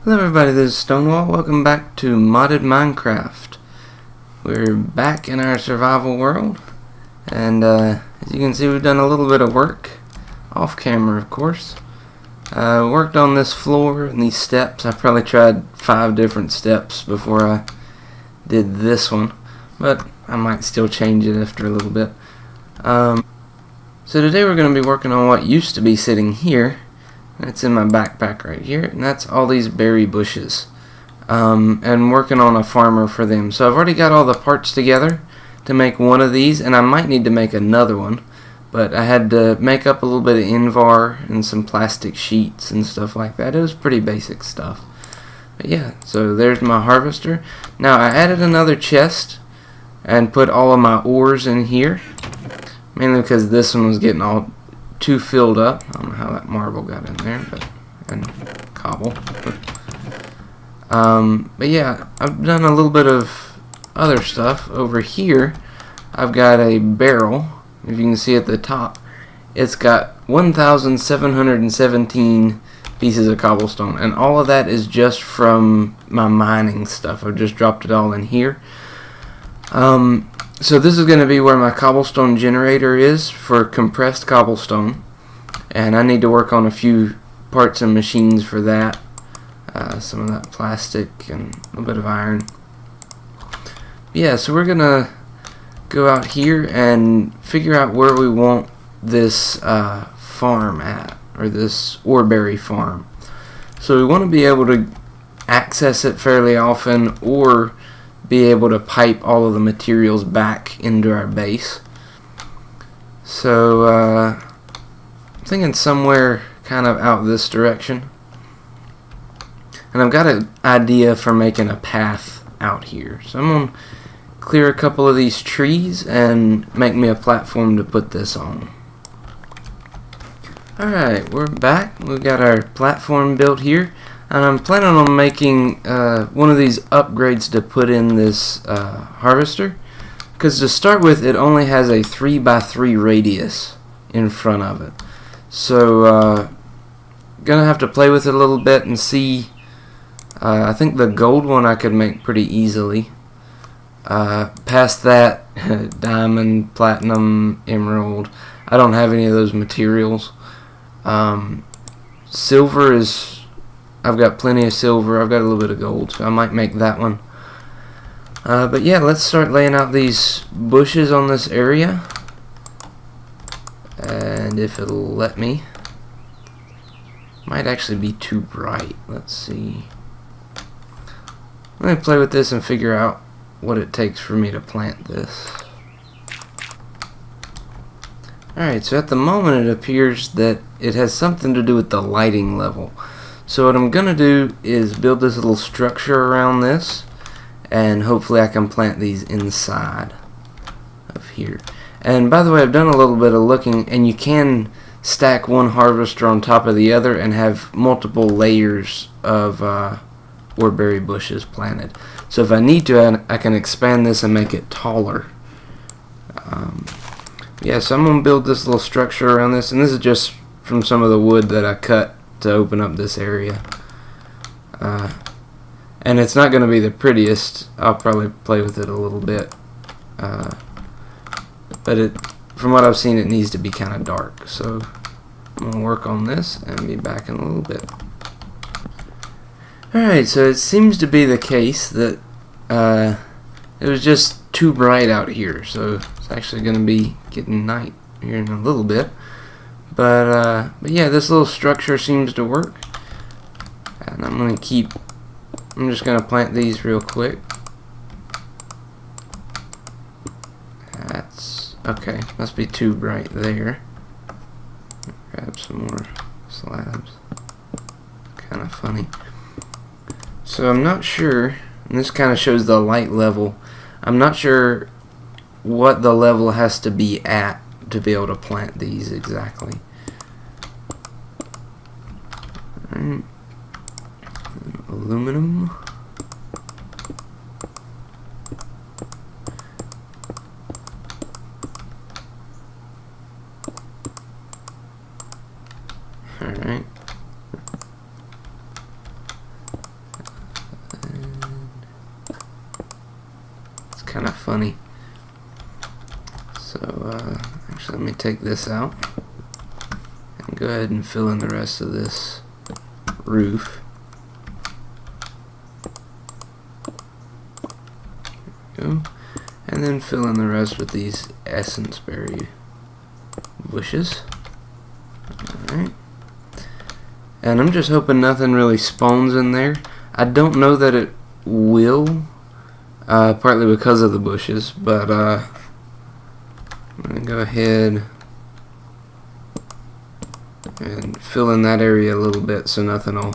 Hello everybody, this is Stonewall. Welcome back to Modded Minecraft. We're back in our survival world, and as you can see, we've done a little bit of work, off camera of course. Worked on this floor and these steps. I probably tried 5 different steps before I did this one, but I might still change it after a little bit. So today we're going to be working on what used to be sitting here. It's in my backpack right here, and that's all these berry bushes, and working on a farmer for them. So I've already got all the parts together to make one of these, and I might need to make another one, but I had to make up a little bit of Invar and some plastic sheets and stuff like that. It was pretty basic stuff, but yeah, so there's my harvester. Now I added another chest and put all of my ores in here, mainly because this one was getting all too filled up. I don't know how that marble got in there, and cobble. But yeah, I've done a little bit of other stuff over here. I've got a barrel. If you can see at the top, it's got 1,717 pieces of cobblestone, and all of that is just from my mining stuff. I've just dropped it all in here. So this is going to be where my cobblestone generator is for compressed cobblestone, and I need to work on a few parts and machines for that. Some of that plastic and a little bit of iron. Yeah, so we're going to go out here and figure out where we want this farm at, or this oreberry farm. So we want to be able to access it fairly often, or be able to pipe all of the materials back into our base. So I'm thinking somewhere kind of out this direction, and I've got an idea for making a path out here. So I'm going to clear a couple of these trees and make me a platform to put this on. Alright, we're back. We've got our platform built here. And I'm planning on making one of these upgrades to put in this harvester, because to start with, it only has a 3x3 radius in front of it. So gonna have to play with it a little bit and see. I think the gold one I could make pretty easily. Past that, diamond, platinum, emerald, I don't have any of those materials. Silver is, I've got plenty of silver. I've got a little bit of gold, so I might make that one. But yeah, let's start laying out these bushes on this area. And if it'll let me. Might actually be too bright. Let's see. Let me play with this and figure out what it takes for me to plant this. Alright, so at the moment it appears that it has something to do with the lighting level. So what I'm going to do is build this little structure around this, and hopefully I can plant these inside of here. And by the way, I've done a little bit of looking, and you can stack one harvester on top of the other and have multiple layers of oreberry bushes planted. So if I need to, I can expand this and make it taller. Yeah, so I'm going to build this little structure around this, and this is just from some of the wood that I cut to open up this area. And it's not going to be the prettiest. I'll probably play with it a little bit. But from what I've seen, it needs to be kind of dark. So I'm going to work on this and be back in a little bit. Alright, so it seems to be the case that it was just too bright out here. So it's actually going to be getting night here in a little bit. But yeah, this little structure seems to work, and I'm just gonna plant these real quick. That's okay, must be too bright there. Grab some more slabs. Kinda funny. So I'm not sure, and this kinda shows the light level. I'm not sure what the level has to be at to be able to plant these exactly. Alright. Aluminum. Alright. kind of funny. So actually, let me take this out and go ahead and fill in the rest of this roof. There we go. And then fill in the rest with these essence berry bushes. Alright. And I'm just hoping nothing really spawns in there. I don't know that it will, partly because of the bushes, but I'm going to go ahead and fill in that area a little bit so nothing will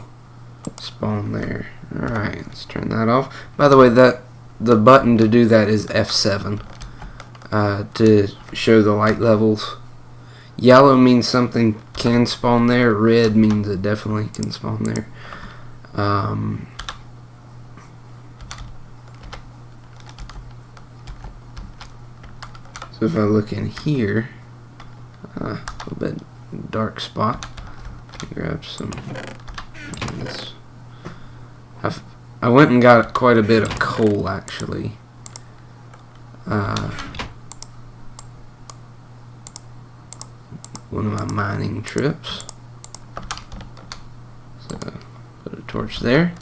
spawn there. Alright, let's turn that off. By the way, the button to do that is F7 to show the light levels. Yellow means something can spawn there. Red means it definitely can spawn there. So if I look in here, a little bit dark spot. Grab some. I went and got quite a bit of coal actually. One of my mining trips. So put a torch there.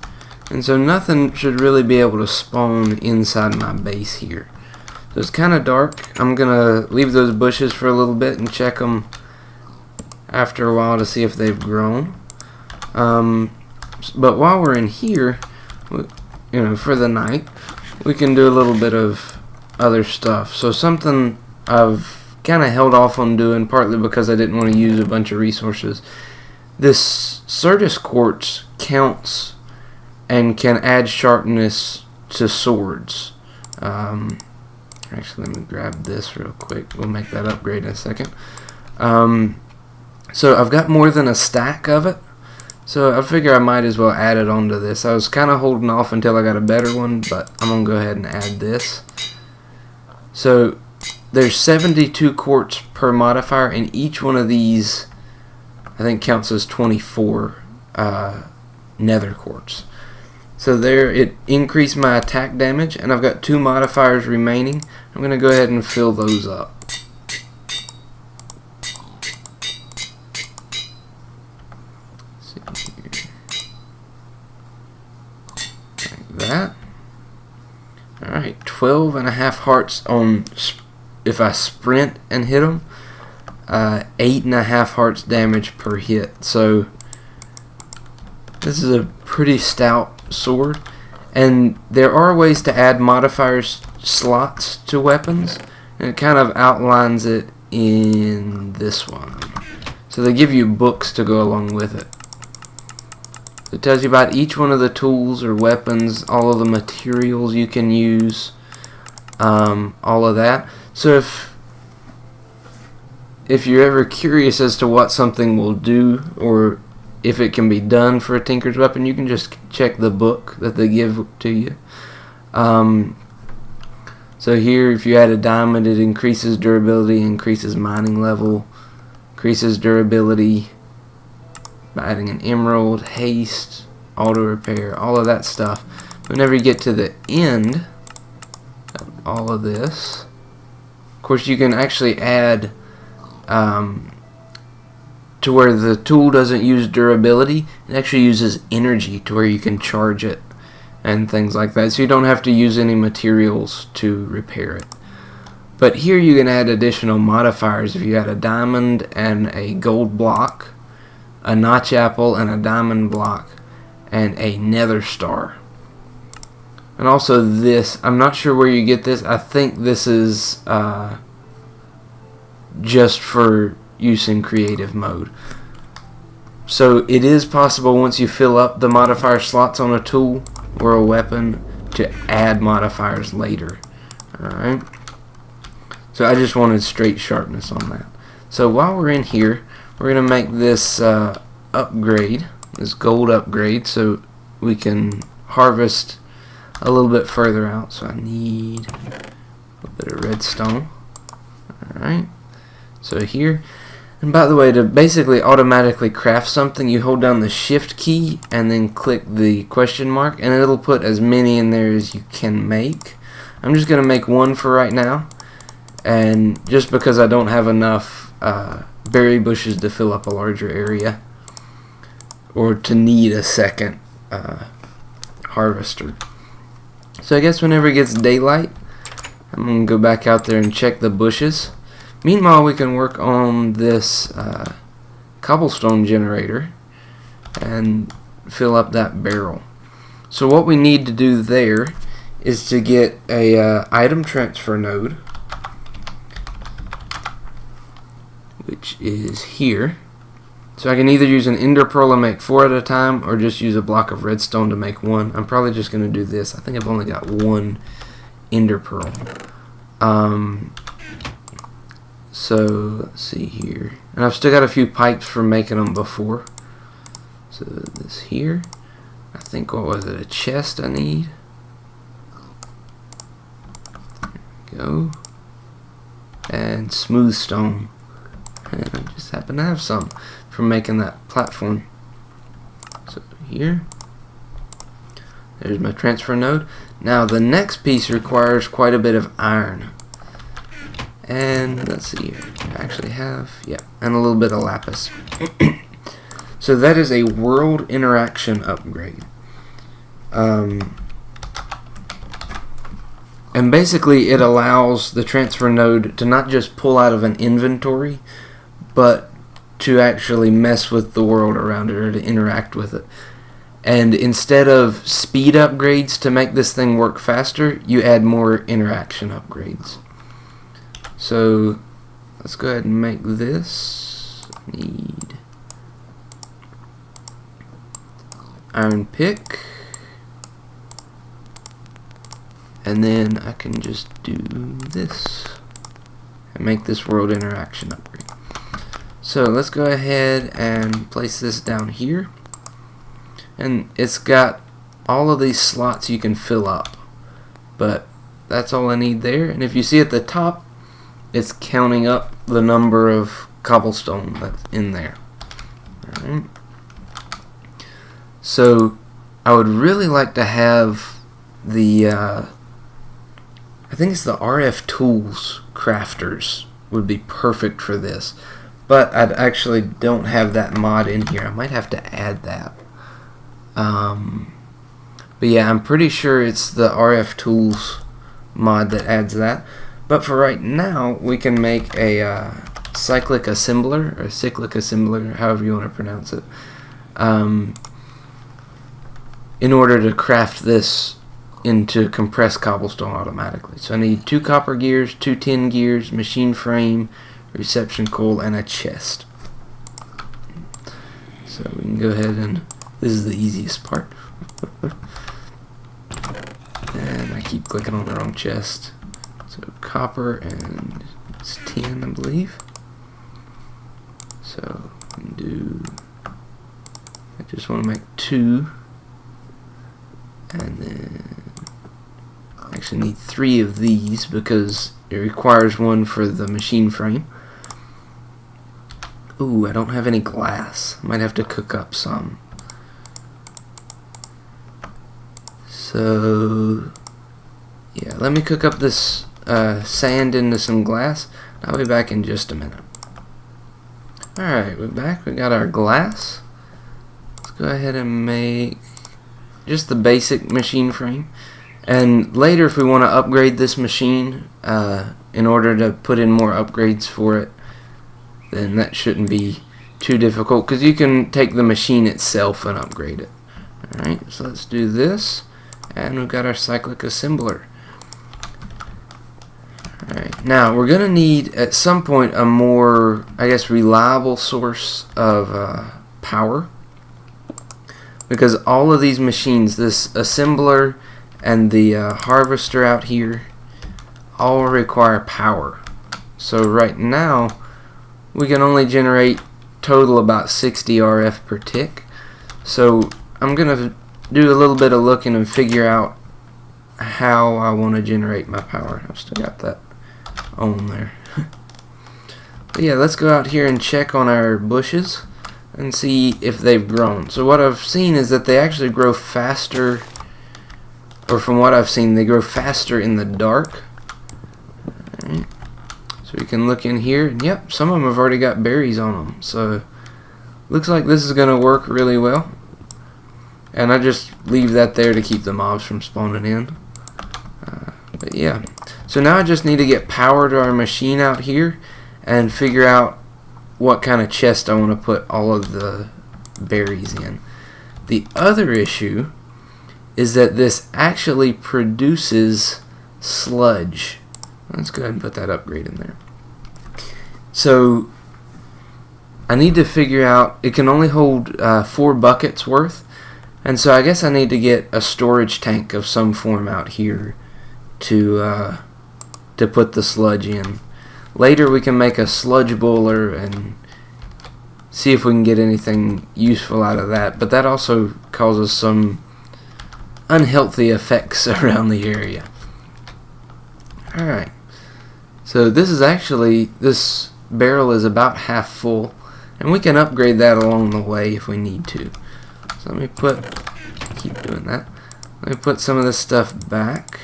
And so nothing should really be able to spawn inside my base here. So it's kind of dark. I'm going to leave those bushes for a little bit and check them after a while to see if they've grown. But while we're in here, you know, for the night, we can do a little bit of other stuff. So something I've kind of held off on doing, partly because I didn't want to use a bunch of resources. This Certus quartz counts and can add sharpness to swords. Actually, let me grab this real quick. We'll make that upgrade in a second. So I've got more than a stack of it, so I figure I might as well add it onto this. I was kind of holding off until I got a better one, but I'm going to go ahead and add this. So there's 72 quartz per modifier, and each one of these I think counts as 24 nether quartz. So there, it increased my attack damage, and I've got 2 modifiers remaining. I'm going to go ahead and fill those up. Let's see here. Like that. Alright, 12.5 hearts on, if I sprint and hit them, 8.5 hearts damage per hit. So this is a pretty stout sword, and there are ways to add modifiers slots to weapons, and it kind of outlines it in this one. So they give you books to go along with it. It tells you about each one of the tools or weapons, all of the materials you can use, all of that. So if you're ever curious as to what something will do, or if it can be done for a tinker's weapon, you can just check the book that they give to you. So here, if you add a diamond, it increases durability, increases mining level, increases durability by adding an emerald, haste, auto repair, all of that stuff. Whenever you get to the end of all of this, of course you can actually add to where the tool doesn't use durability, it actually uses energy to where you can charge it and things like that, so you don't have to use any materials to repair it. But here you can add additional modifiers. If you add a diamond and a gold block, a notch apple and a diamond block, and a nether star. And also this, I'm not sure where you get this. I think this is just for use in creative mode. So it is possible, once you fill up the modifier slots on a tool or a weapon, to add modifiers later. Alright, so I just wanted straight sharpness on that. So while we're in here, we're going to make this upgrade, this gold upgrade, so we can harvest a little bit further out. So I need a little bit of redstone. Alright, so here, and by the way, to basically automatically craft something, you hold down the shift key and then click the question mark, and it'll put as many in there as you can make. I'm just going to make one for right now, and just because I don't have enough berry bushes to fill up a larger area, or to need a second harvester. So I guess whenever it gets daylight, I'm going to go back out there and check the bushes. Meanwhile, we can work on this cobblestone generator and fill up that barrel. So what we need to do there is to get a item transfer node, which is here. So I can either use an ender pearl and make 4 at a time, or just use a block of redstone to make 1. I'm probably just going to do this. I think I've only got 1 ender pearl. So let's see here, and I've still got a few pipes from making them before. So this here, I think, what was it, a chest I need? There we go. And smooth stone, and I just happen to have some from making that platform. So here, there's my transfer node. Now the next piece requires quite a bit of iron. And let's see here, I actually have, yeah, and a little bit of lapis. So that is a world interaction upgrade. And basically it allows the transfer node to not just pull out of an inventory, but to actually mess with the world around it, or to interact with it. And instead of speed upgrades to make this thing work faster, you add more interaction upgrades. So let's go ahead and make this. Need iron pick, and then I can just do this and make this world interaction upgrade. So let's go ahead and place this down here, and it's got all of these slots you can fill up, but that's all I need there. And if you see at the top, it's counting up the number of cobblestone that's in there. Alright. So I would really like to have the I think it's the RF tools crafters would be perfect for this, but I actually don't have that mod in here. I might have to add that. But yeah, I'm pretty sure it's the RF tools mod that adds that. But for right now, we can make a cyclic assembler, or cyclic assembler, however you want to pronounce it, in order to craft this into compressed cobblestone automatically. So I need 2 copper gears, 2 tin gears, machine frame, reception coil, and a chest. So we can go ahead and, this is the easiest part. And I keep clicking on the wrong chest. So copper, and it's tin, I believe. So we can do, I just want to make 2, and then I actually need 3 of these because it requires 1 for the machine frame. Ooh, I don't have any glass. I might have to cook up some. So yeah, let me cook up this sand into some glass. I'll be back in just a minute. Alright, we're back. We got our glass. Let's go ahead and make just the basic machine frame. And later, if we want to upgrade this machine in order to put in more upgrades for it, then that shouldn't be too difficult, because you can take the machine itself and upgrade it. Alright, so let's do this. And we've got our cyclic assembler. Alright, now we're going to need at some point a more, I guess, reliable source of power, because all of these machines, this assembler and the harvester out here, all require power. So right now we can only generate total about 60 RF per tick. So I'm going to do a little bit of looking and figure out how I want to generate my power. I've still got that on there. But yeah, let's go out here and check on our bushes and see if they've grown. So what I've seen is that they actually grow faster or from what I've seen, they grow faster in the dark. Alright. So we can look in here, and yep, some of them have already got berries on them. So looks like this is going to work really well. And I just leave that there to keep the mobs from spawning in. But yeah, so now I just need to get power to our machine out here and figure out what kind of chest I want to put all of the berries in. The other issue is that this actually produces sludge. Let's go ahead and put that upgrade in there. So I need to figure out, it can only hold 4 buckets worth, and so I guess I need to get a storage tank of some form out here to put the sludge in. Later we can make a sludge boiler and see if we can get anything useful out of that, but that also causes some unhealthy effects around the area. Alright, so this barrel is about half full, and we can upgrade that along the way if we need to. So let me keep doing that. Let me put some of this stuff back.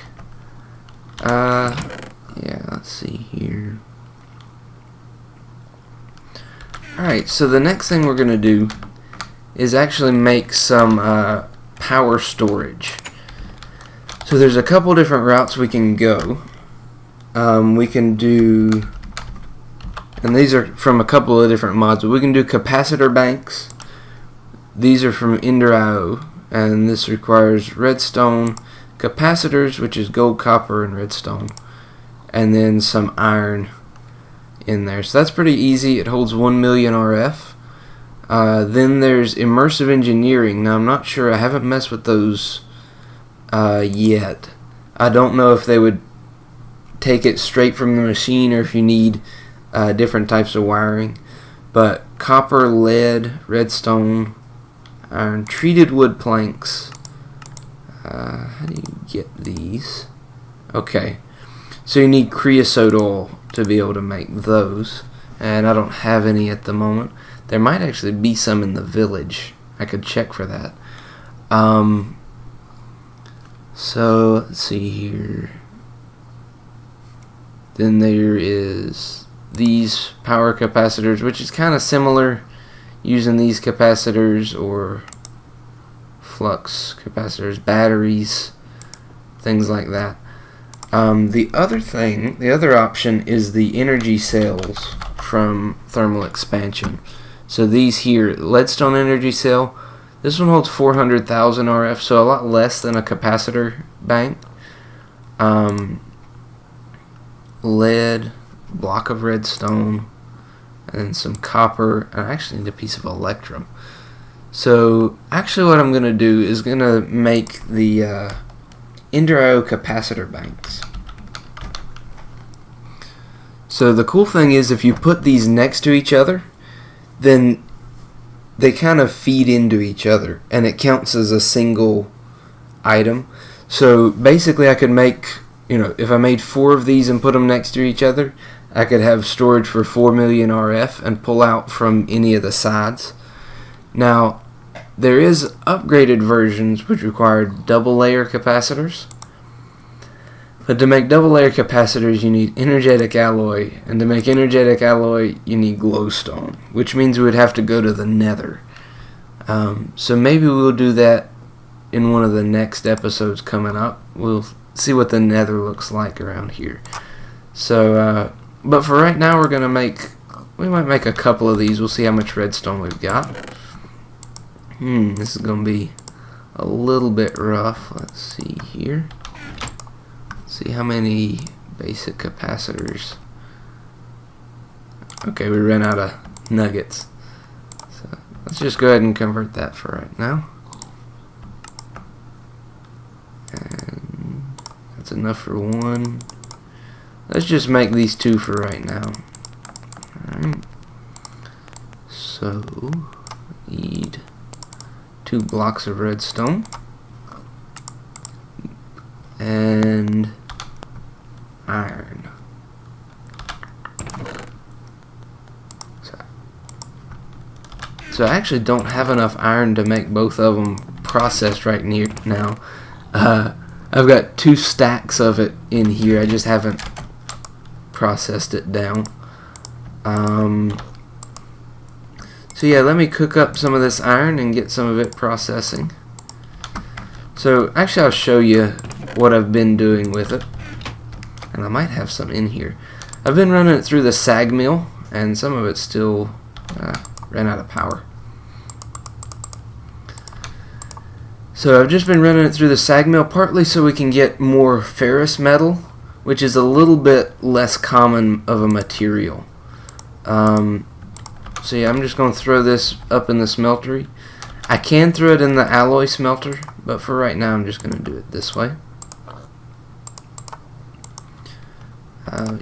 Yeah, let's see here. Alright, so the next thing we're going to do is actually make some power storage. So there's a couple different routes we can go. We can do, and these are from a couple of different mods, but we can do capacitor banks. These are from Ender.io, and this requires redstone, capacitors, which is gold, copper, and redstone, and then some iron in there. So that's pretty easy. It holds 1 million RF. Then there's immersive engineering. Now I'm not sure, I haven't messed with those yet. I don't know if they would take it straight from the machine or if you need different types of wiring. But copper, lead, redstone, iron, treated wood planks. How do you get these? Okay, so you need creosote oil to be able to make those, and I don't have any at the moment. There might actually be some in the village. I could check for that. So let's see here. Then there is these power capacitors, which is kind of similar, using these capacitors or flux capacitors, batteries, things like that. The other option is the energy cells from thermal expansion. So these here, leadstone energy cell, this one holds 400,000 RF, so a lot less than a capacitor bank. Lead, block of redstone, and some copper, and I actually need a piece of electrum. So actually what I'm going to do is going to make the Ender.io capacitor banks. So the cool thing is if you put these next to each other, then they kind of feed into each other and it counts as a single item. So basically I could make, if I made 4 of these and put them next to each other, I could have storage for 4 million RF and pull out from any of the sides. Now, there is upgraded versions which require double layer capacitors. But to make double layer capacitors you need energetic alloy, and to make energetic alloy you need glowstone, which means we would have to go to the nether. So maybe we'll do that in one of the next episodes coming up. We'll see what the nether looks like around here. So, but for right now we might make a couple of these. We'll see how much redstone we've got. This is going to be a little bit rough. Let's see here. See how many basic capacitors. Okay, we ran out of nuggets. So let's just go ahead and convert that for right now. And that's enough for 1. Let's just make these 2 for right now. Alright. So, need 2 blocks of redstone. And iron. So I actually don't have enough iron to make both of them processed right now. I've got 2 stacks of it in here. I just haven't processed it down. So yeah, let me cook up some of this iron and get some of it processing. So actually I'll show you what I've been doing with it. And I might have some in here. I've been running it through the sag mill, and some of it still ran out of power. So I've just been running it through the sag mill, partly so we can get more ferrous metal, which is a little bit less common of a material. So yeah, I'm just going to throw this up in the smeltery. I can throw it in the alloy smelter, but for right now I'm just going to do it this way.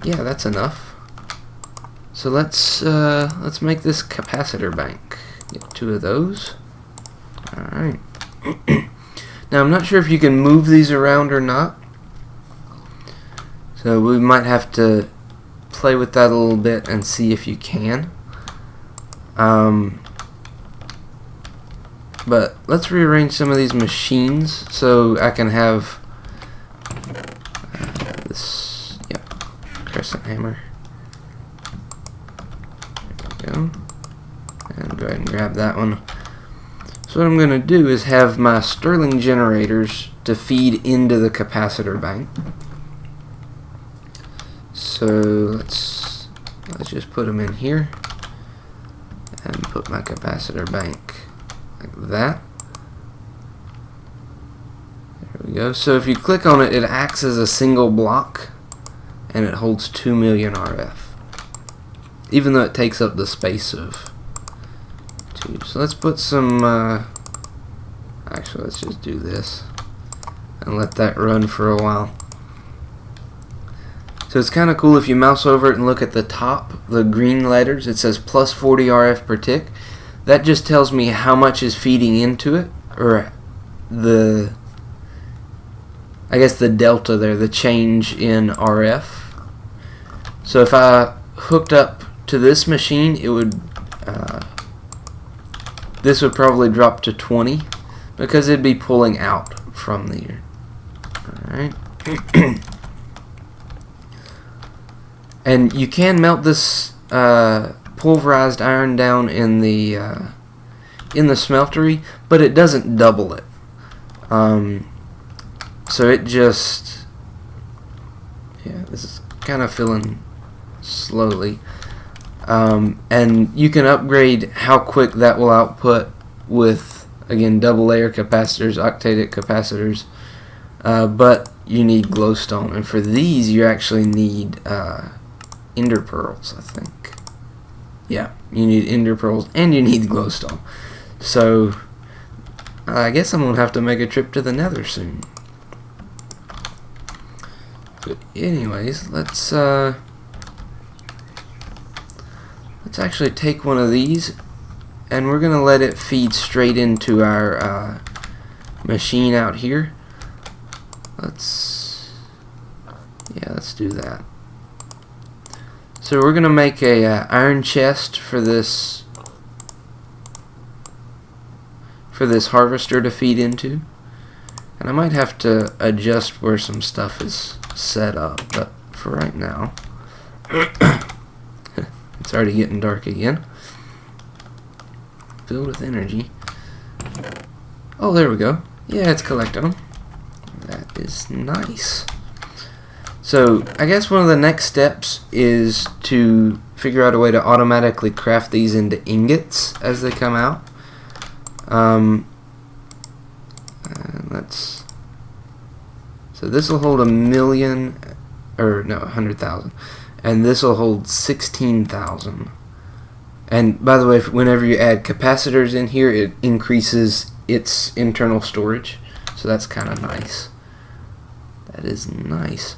Yeah, that's enough. So let's make this capacitor bank. Get 2 of those. All right. Now I'm not sure if you can move these around or not. So we might have to play with that a little bit and see if you can. But let's rearrange some of these machines so I can have this, yeah, crescent hammer. There we go. And go ahead and grab that one. So what I'm going to do is have my Stirling generators to feed into the capacitor bank. So let's just put them in here and put my capacitor bank like that. There we go. So if you click on it, it acts as a single block and it holds 2 million RF, even though it takes up the space of 2. So let's put some actually let's just do this and let that run for a while. So it's kind of cool if you mouse over it and look at the top, the green letters, it says plus 40 RF per tick. That just tells me how much is feeding into it, or I guess the delta there, the change in RF. So if I hooked up to this machine, it would this would probably drop to 20 because it'd be pulling out from there. Alright. And you can melt this pulverized iron down in the smeltery, but it doesn't double it. So it just, yeah, this is kind of filling slowly. And you can upgrade how quick that will output with, again, double layer capacitors, octated capacitors, but you need glowstone, and for these you actually need ender pearls, I think. Yeah, you need ender pearls and you need glowstone. So I guess I'm gonna have to make a trip to the Nether soon. But anyways, let's actually take one of these and we're gonna let it feed straight into our machine out here. Let's do that. So we're gonna make a iron chest for this harvester to feed into, and I might have to adjust where some stuff is set up, but for right now it's already getting dark again. Filled with energy. Oh, there we go. Yeah, it's collecting them. That is nice. So I guess one of the next steps is to figure out a way to automatically craft these into ingots as they come out. So this will hold 100,000, and this will hold 16,000. And by the way, whenever you add capacitors in here, it increases its internal storage, so that's kind of nice. That is nice.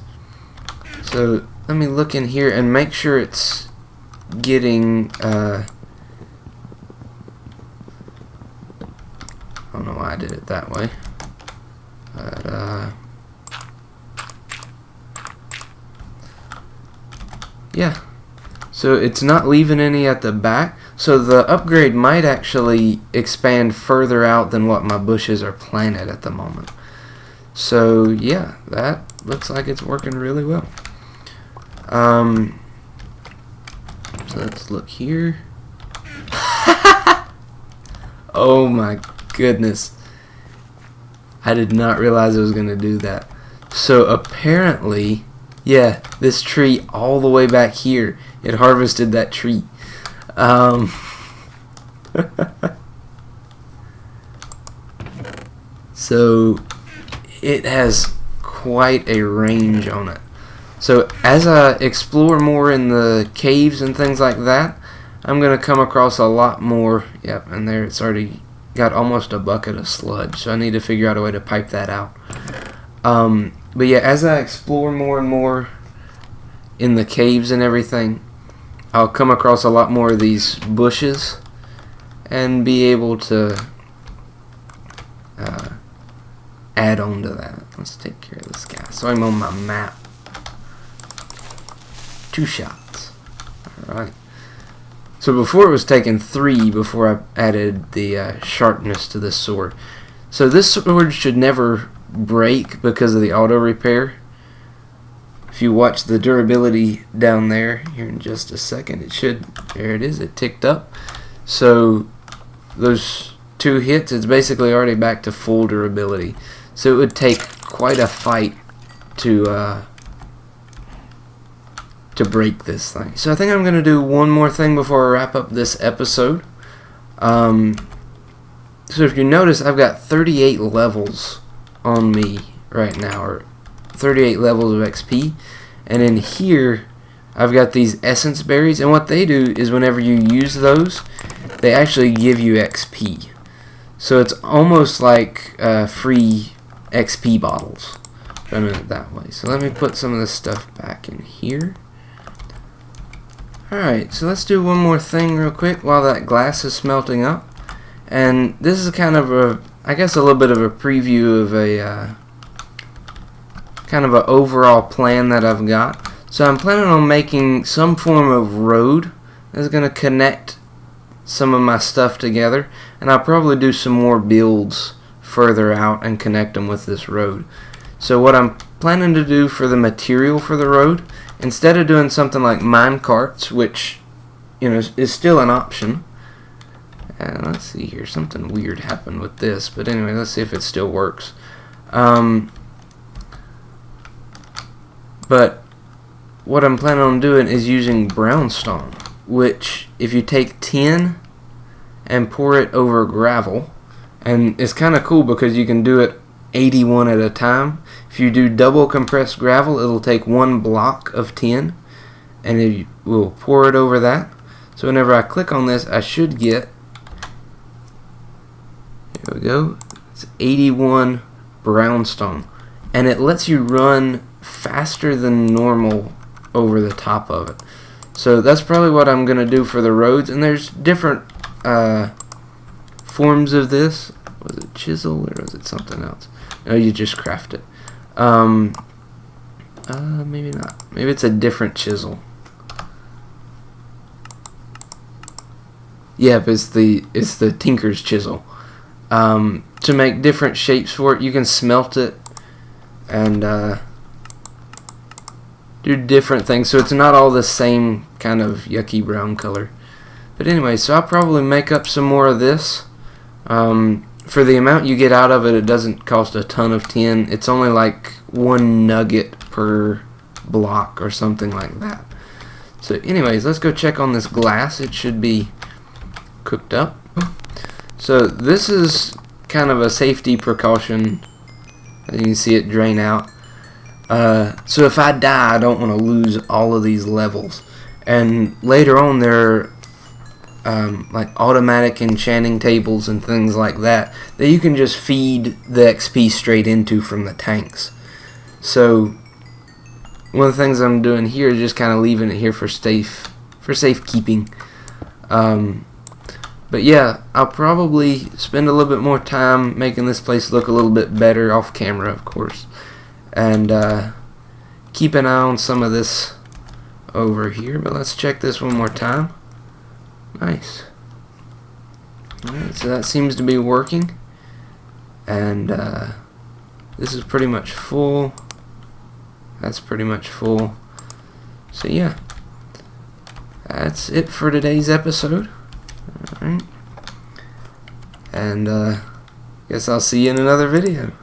So let me look in here and make sure it's getting I don't know why I did it that way, but yeah, so it's not leaving any at the back, so the upgrade might actually expand further out than what my bushes are planted at the moment. So yeah, that looks like it's working really well. So let's look here. Oh my goodness. I did not realize it was going to do that. So apparently, yeah, this tree all the way back here, it harvested that tree. So it has quite a range on it. So as I explore more in the caves and things like that, I'm going to come across a lot more. Yep, and there it's already got almost a bucket of sludge. So I need to figure out a way to pipe that out. But yeah, as I explore more and more in the caves and everything, I'll come across a lot more of these bushes and be able to add on to that. Let's take care of this guy. So I'm on my map. 2 shots. Alright. So before it was taking 3 before I added the sharpness to this sword. So this sword should never break because of the auto repair. If you watch the durability down there here in just a second, it should, there it is, it ticked up. So those 2 hits, it's basically already back to full durability. So it would take quite a fight to break this thing. So I think I'm going to do one more thing before I wrap up this episode. So if you notice, I've got 38 levels on me right now, or 38 levels of XP, and in here I've got these essence berries, and what they do is whenever you use those, they actually give you XP. So it's almost like free XP bottles, done it that way. So let me put some of this stuff back in here. Alright, so let's do one more thing real quick while that glass is smelting up. And this is kind of a, I guess a little bit of a preview of a kind of an overall plan that I've got. So I'm planning on making some form of road that's going to connect some of my stuff together, and I'll probably do some more builds further out and connect them with this road. So what I'm planning to do for the material for the road, instead of doing something like mine carts, which, you know, is still an option. And let's see here, something weird happened with this, but anyway, let's see if it still works. But what I'm planning on doing is using brownstone, which if you take tin and pour it over gravel, and it's kind of cool because you can do it 81 at a time. If you do double compressed gravel, it'll take 1 block of tin, and it will pour it over that. So whenever I click on this, I should get, here we go, it's 81 brownstone, and it lets you run faster than normal over the top of it. So that's probably what I'm going to do for the roads, and there's different forms of this. Was it chisel or was it something else? No, you just craft it. Maybe not. Maybe it's a different chisel. Yep, it's the Tinker's chisel. To make different shapes for it, you can smelt it and do different things, so it's not all the same kind of yucky brown color. But anyway, so I'll probably make up some more of this. For the amount you get out of it, it doesn't cost a ton of tin. It's only like 1 nugget per block or something like that. So anyways, let's go check on this glass. It should be cooked up. So this is kind of a safety precaution. As you can see it drain out. So if I die, I don't want to lose all of these levels. And later on there are like automatic enchanting tables and things like that you can just feed the XP straight into from the tanks. So one of the things I'm doing here is just kind of leaving it here for safekeeping. But yeah, I'll probably spend a little bit more time making this place look a little bit better off camera, of course, and keep an eye on some of this over here. But let's check this one more time. Nice. Alright, so that seems to be working. And This is pretty much full. That's pretty much full. So yeah, that's it for today's episode. Alright. And guess I'll see you in another video.